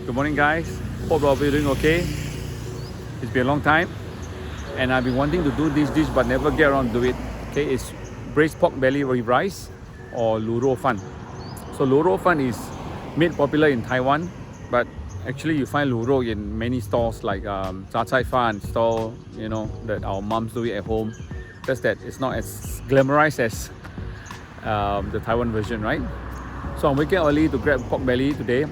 Good morning, guys. Hope all of you are doing okay. It's been a long time, and I've been wanting to do this dish but never get around to it. Okay, it's braised pork belly rice or lu rou fan. So lu rou fan is made popular in Taiwan, but actually you find lu rou in many stores like zha cai fan stall, you know, that our moms do it at home. Just that it's not as glamorized as the Taiwan version, right? So I'm waking up early to grab pork belly today.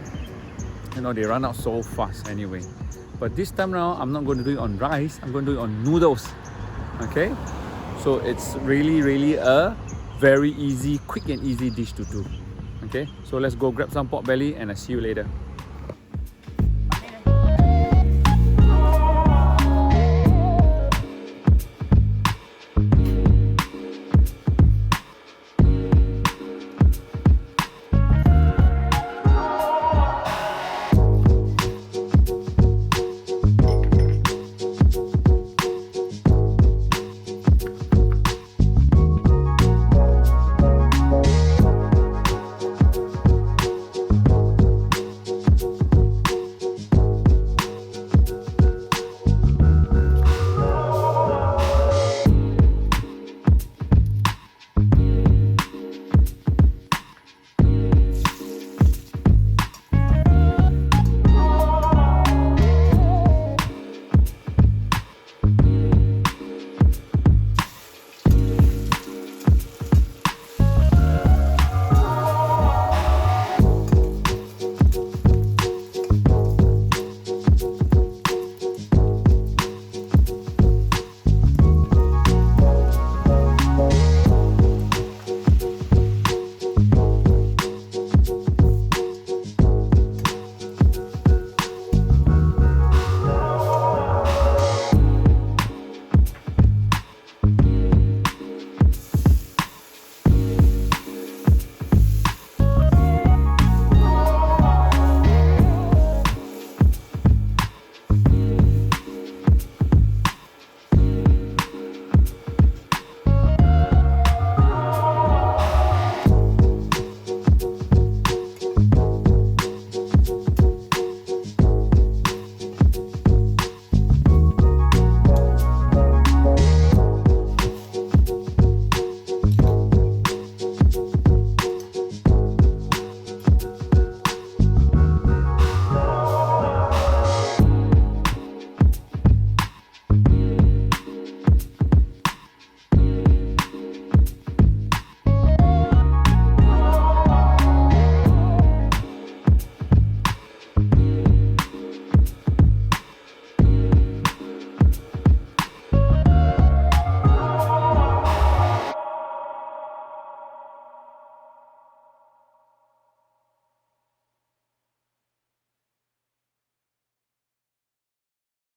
You know, they run out so fast anyway. But this time now, I'm not going to do it on rice, I'm going to do it on noodles. Okay? So it's really a very easy, quick and easy dish to do. Okay? So let's go grab some pork belly and I'll see you later.